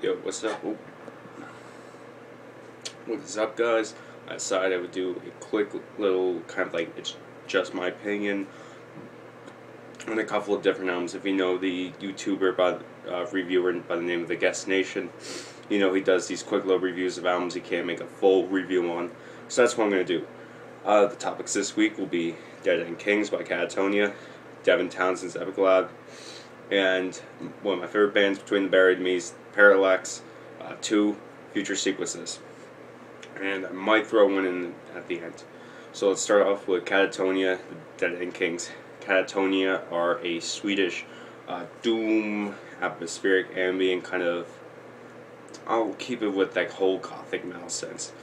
Yo, what's up? Oh. What is up, guys? I decided I would do a quick little kind of like it's just my opinion on a couple of different albums. If you know the YouTuber reviewer by the name of the Guest Nation, you know he does these quick little reviews of albums he can't make a full review on. So that's what I'm going to do. The topics this week will be Dead Kings by Katatonia, Devin Townsend's Epic Lab, and one of my favorite bands, Between the Buried and Me's, Parallax, 2 Future Sequences. And I might throw one in at the end. So let's start off with Katatonia, the Dead Kings. Katatonia are a Swedish doom, atmospheric, ambient kind of, I'll keep it with that whole gothic metal sense,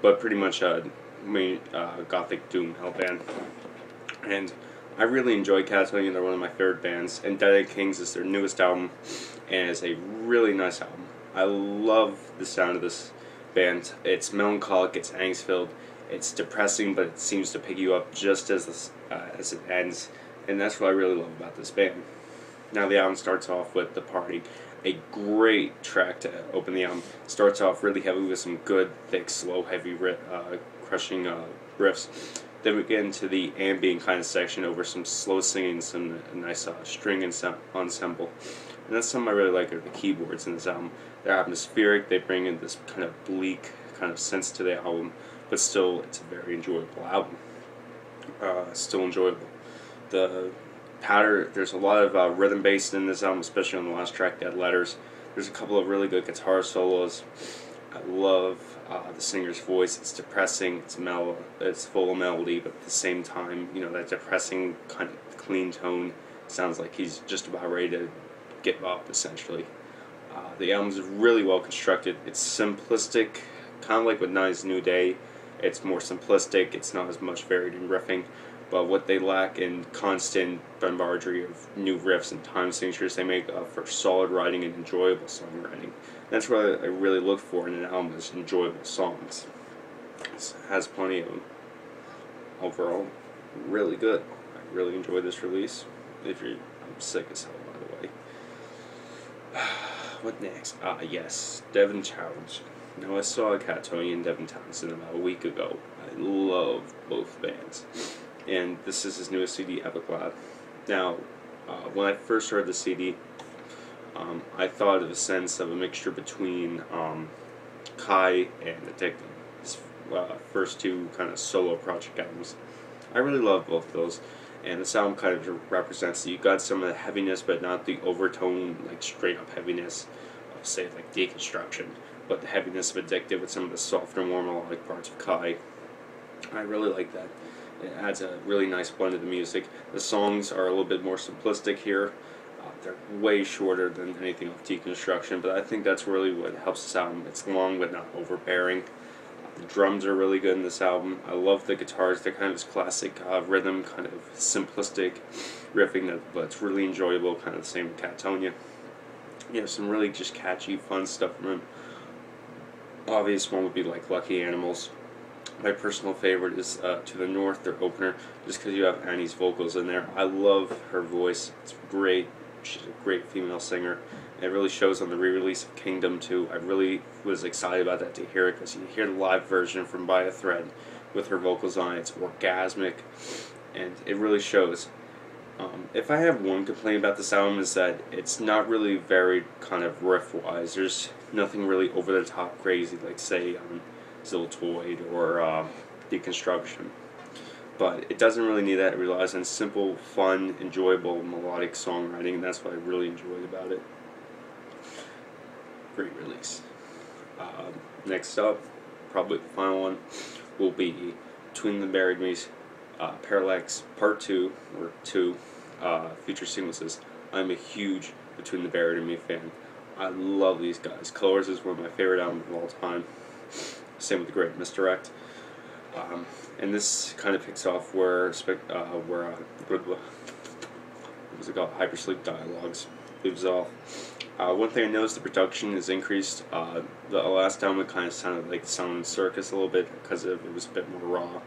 but pretty much gothic doom metal band. And I really enjoy Katatonia. They're one of my favorite bands, and Dead Kings is their newest album, and it's a really nice album. I love the sound of this band. It's melancholic, it's angst-filled, it's depressing, but it seems to pick you up just as it ends, and that's what I really love about this band. Now the album starts off with The Party, a great track to open the album. Starts off really heavy with some good, thick, slow, heavy, crushing riffs. Then we get into the ambient kind of section over some slow singing, some nice string ensemble. And that's something I really like are the keyboards in this album. They're atmospheric, they bring in this kind of bleak kind of sense to the album, but still it's a very enjoyable album. Still enjoyable. There's a lot of rhythm bass in this album, especially on the last track, Dead Letters. There's a couple of really good guitar solos. I love the singer's voice. It's depressing, it's mellow, it's full of melody, but at the same time, you know, that depressing kind of clean tone sounds like he's just about ready to give up, essentially. The album's really well constructed. It's simplistic, kind of like with Nine's New Day. It's more simplistic, it's not as much varied in riffing, but what they lack in constant bombardry of new riffs and time signatures, they make up for solid writing and enjoyable songwriting. That's what I really look for in an album, is enjoyable songs. It has plenty of them. Overall, really good. I really enjoyed this release. I'm sick as hell, by the way. What next? Yes, Devin Townsend. Now, I saw Katatonia and Devin Townsend about a week ago. I love both bands. And this is his newest CD, Epic Lab. Now, when I first heard the CD, I thought of a sense of a mixture between Kai and Addicted, his first two kind of solo project albums. I really love both of those, and this album kind of represents that you got some of the heaviness, but not the overtone, like straight up heaviness of, say, like Deconstruction, but the heaviness of Addicted with some of the softer, more melodic parts of Kai. I really like that. It adds a really nice blend of the music. The songs are a little bit more simplistic here. They're way shorter than anything of Deconstruction, but I think that's really what helps this album. It's long but not overbearing. The drums are really good in this album. I love the guitars. They're kind of this classic rhythm, kind of simplistic riffing, but it's really enjoyable, kind of the same with Katatonia. You know, some really just catchy, fun stuff from him. Obvious one would be like Lucky Animals. My personal favorite is To the North, their opener, just because you have Annie's vocals in there. I love her voice. It's great. She's a great female singer. And it really shows on the re-release of Kingdom too. I really was excited about that to hear it, because you hear the live version from By a Thread with her vocals on it. It's orgasmic, and it really shows. If I have one complaint about this album, is that it's not really varied kind of riff-wise. There's nothing really over-the-top crazy, like say Ziltoid or Deconstruction. But it doesn't really need that. It relies on simple, fun, enjoyable, melodic songwriting, and that's what I really enjoyed about it. Great release. Next up, probably the final one, will be Between the Buried and Me's, Parallax Part 2, or 2, Future Sequences. I'm a huge Between the Buried and Me fan. I love these guys. Colors is one of my favorite albums of all time. Same with The Great Misdirect. And this kind of picks off where what was it called? Hypersleep Dialogues leaves off. One thing I noticed, the production is increased. The last album it kind of sounded like Sound Circus a little bit, because it was a bit more raw.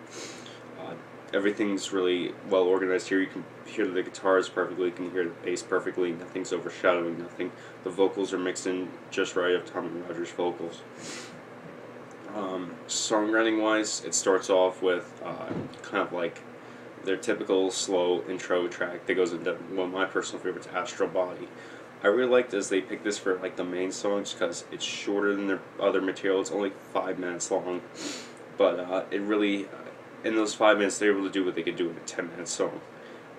Everything's really well organized here. You can hear the guitars perfectly, you can hear the bass perfectly, nothing's overshadowing nothing. The vocals are mixed in just right of Tommy Rogers' vocals. Songwriting wise, it starts off with kind of like their typical slow intro track that goes into one of my personal favorites, Astral Body. I really liked as they picked this for like the main songs because it's shorter than their other material. It's only 5 minutes long, but it really, in those 5 minutes, they're able to do what they could do in a 10-minute song.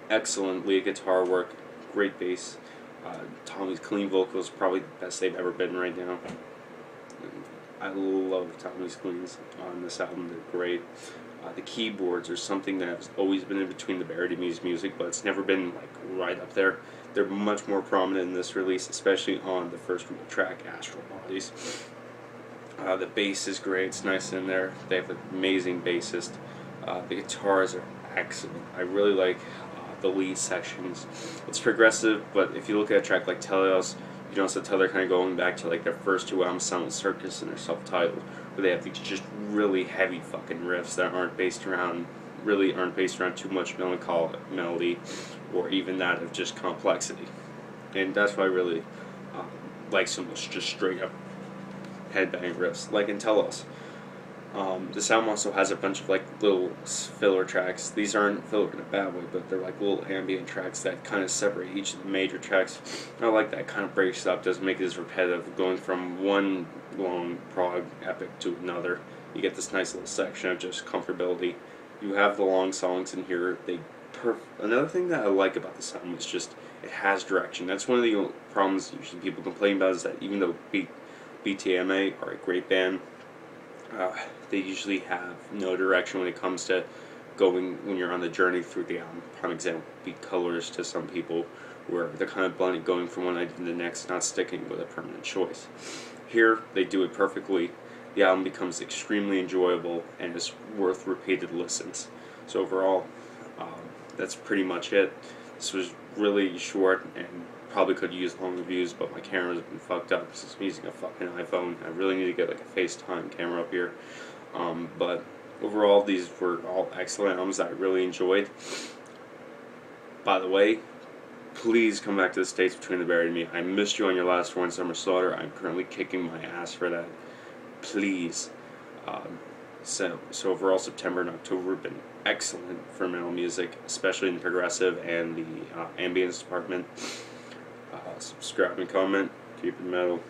Excellent lead guitar work, great bass. Tommy's clean vocals, probably the best they've ever been right now. I love Tommy's cleans on this album, they're great. The keyboards are something that's always been in between the Barry Demise music, but it's never been like right up there. They're much more prominent in this release, especially on the first track, Astral Bodies. The bass is great, it's nice in there. They have an amazing bassist. The guitars are excellent. I really like the lead sections. It's progressive, but if you look at a track like Teleos, you can also tell they're kind of going back to like their first 2 albums, Sound Circus and their self-titled, where they have these just really heavy fucking riffs that aren't based around too much melancholic melody, or even that of just complexity. And that's why I really like so much just straight up headbang riffs, like in Telos. This album also has a bunch of like little filler tracks. These aren't filler in a bad way, but they're like little ambient tracks that kind of separate each of the major tracks. I like that, kind of breaks it up, doesn't make it as repetitive, going from one long prog epic to another. You get this nice little section of just comfortability. You have the long songs in here. Another thing that I like about this album is just it has direction. That's one of the problems usually people complain about, is that even though BTMA are a great band, they usually have no direction when it comes to going when you're on the journey through the album. Prime example would be Colors to some people, where they're kind of blended, going from one idea to the next, not sticking with a permanent choice. Here, they do it perfectly. The album becomes extremely enjoyable and is worth repeated listens. So overall, that's pretty much it. This was really short and probably could use long reviews, but my camera's been fucked up because I'm using a fucking iPhone. I really need to get like a FaceTime camera up here. But overall, these were all excellent albums that I really enjoyed. By the way, please come back to the States between the Barry and me. I missed you on your last one, Summer Slaughter. I'm currently kicking my ass for that. Please. So overall, September and October have been excellent for metal music, especially in the progressive and the ambience department. Subscribe and comment. Keep it metal.